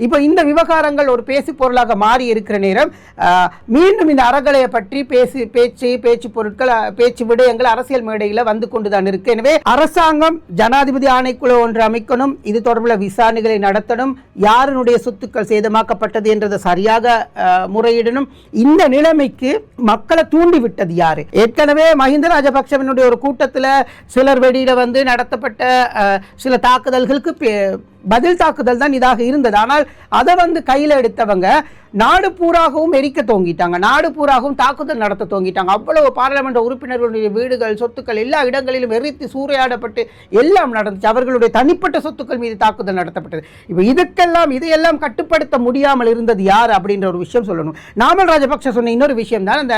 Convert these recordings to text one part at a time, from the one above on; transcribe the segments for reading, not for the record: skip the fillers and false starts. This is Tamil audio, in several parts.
இப்போ இந்த விவகாரங்கள் ஒரு பேசு பொருளாக மாறி இருக்கிற நேரம் மீண்டும் இந்த அறகலையை பற்றி பேச்சு பொருட்கள் பேச்சு விடயங்கள் அரசியல் மேடையில் வந்து கொண்டுதான் இருக்கு. எனவே அரசாங்கம் ஜனாதிபதி ஆணைக்குழு ஒன்று அமைக்கணும், இது தொடர்பில் விசாரணைகளை நடத்தணும், யாருடைய சொத்துக்கள் சேதமாக்கப்பட்டது என்றதை சரியாக முறையிடணும். இந்த நிலைமைக்கு மக்களை தூண்டிவிட்டது யாரு? ஏற்கனவே மஹிந்த ராஜபக்சவினுடைய ஒரு கூட்டத்தில் சிலர் வெளியில வந்து நடத்தப்பட்ட சில தாக்குதல்களுக்கு பதில் தாக்குதல் தான் இதாக இருந்தது. ஆனால் அதை வந்து கையில் எடுத்தவங்க நாடு பூராகவும் எரிக்க தோங்கிட்டாங்க, நாடு பூராகவும் தாக்குதல் நடத்த தோங்கிட்டாங்க. அவ்வளவு பாராளுமன்ற உறுப்பினர்களுடைய வீடுகள் சொத்துக்கள் எல்லா இடங்களிலும் எரித்து சூறையாடப்பட்டு எல்லாம் நடந்துச்சு. அவர்களுடைய தனிப்பட்ட சொத்துக்கள் மீது தாக்குதல் நடத்தப்பட்டது. இப்போ இதையெல்லாம் கட்டுப்படுத்த முடியாமல் இருந்தது யார் அப்படின்ற ஒரு விஷயம் சொல்லணும். நாமல் ராஜபக்ஷ சொன்ன இன்னொரு விஷயம் தான் அந்த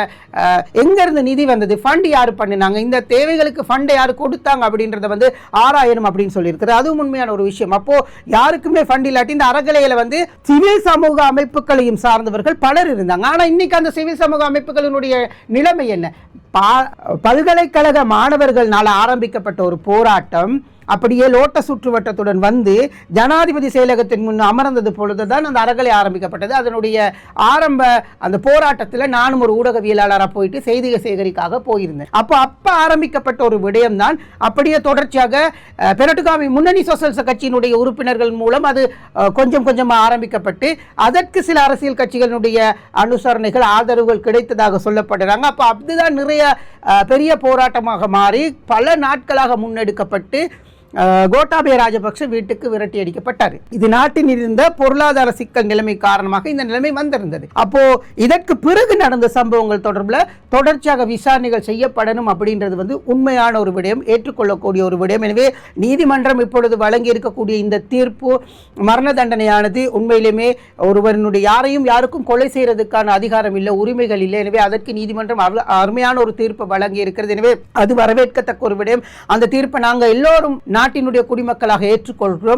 எங்கிருந்து நிதி வந்தது, ஃபண்ட் யார் பண்ணினாங்க, இந்த தேவைகளுக்கு ஃபண்டை யார் கொடுத்தாங்க அப்படின்றத வந்து ஆராயணும் அப்படின்னு சொல்லியிருக்கிறது. அதுவும் உண்மையான ஒரு விஷயம். அப்போ யாருக்குமே ஃபண்ட் இல்லாட்டி இந்த அறகலையில வந்து சிவில் சமூக அமைப்புகளையும் சார்ந்தவர்கள் பலர் இருந்தாங்க. ஆனா இன்னைக்கு அந்த சிவில் சமூக அமைப்புகளினுடைய நிலைமை என்ன? பல்கலைக்கழக மாணவர்களால் ஆரம்பிக்கப்பட்ட ஒரு போராட்டம் அப்படியே லோட்ட சுற்றுவட்டத்துடன் வந்து ஜனாதிபதி செயலகத்தின் முன் அமர்ந்தது பொழுதுதான் அந்த அறகலை ஆரம்பிக்கப்பட்டது. அதனுடைய அந்த போராட்டத்தில் நானும் ஒரு ஊடகவியலாளராக போயிட்டு செய்தியை சேகரிக்காக போயிருந்தேன். அப்போ ஆரம்பிக்கப்பட்ட ஒரு விடயம் தான் அப்படியே தொடர்ச்சியாக பெரட்டுகாமி முன்னணி சோசலிச கட்சியினுடைய உறுப்பினர்கள் மூலம் அது கொஞ்சம் கொஞ்சமாக ஆரம்பிக்கப்பட்டு அதற்கு சில அரசியல் கட்சிகளுடைய அனுசரணைகள் ஆதரவுகள் கிடைத்ததாக சொல்லப்படுறாங்க. அப்போ அதுதான் நிறைய பெரிய போராட்டமாக மாறி பல நாட்களாக முன்னெடுக்கப்பட்டு கோட்டாபய ராஜபக்ஷ வீட்டுக்கு விரட்டி அடிக்கப்பட்டார். இது நாட்டில் இருந்த பொருளாதார சிக்கல் நிலைமை காரணமாக இந்த நிலைமை வந்திருந்தது. அப்போ இதற்கு பிறகு நடந்த சம்பவங்கள் தொடர்பில் தொடர்ச்சியாக விசாரணைகள் செய்யப்படணும் அப்படின்றது வந்து உண்மையான ஒரு விடயம், ஏற்றுக்கொள்ளக்கூடிய ஒரு விடயம். எனவே நீதிமன்றம் இப்பொழுது வழங்கி இருக்கக்கூடிய இந்த தீர்ப்பு மரண தண்டனையானது உண்மையிலுமே ஒருவனுடைய யாருக்கும் கொலை செய்யறதுக்கான அதிகாரம் இல்லை, உரிமைகள் இல்லை. எனவே அதற்கு நீதிமன்றம் அருமையான ஒரு தீர்ப்பை வழங்கி இருக்கிறது. எனவே அது வரவேற்கத்தக்க ஒரு விடயம். அந்த தீர்ப்பை நாங்கள் எல்லோரும் நாட்டினுடைய குடிமக்களாக ஏற்றுக்கொள்கிறோம்.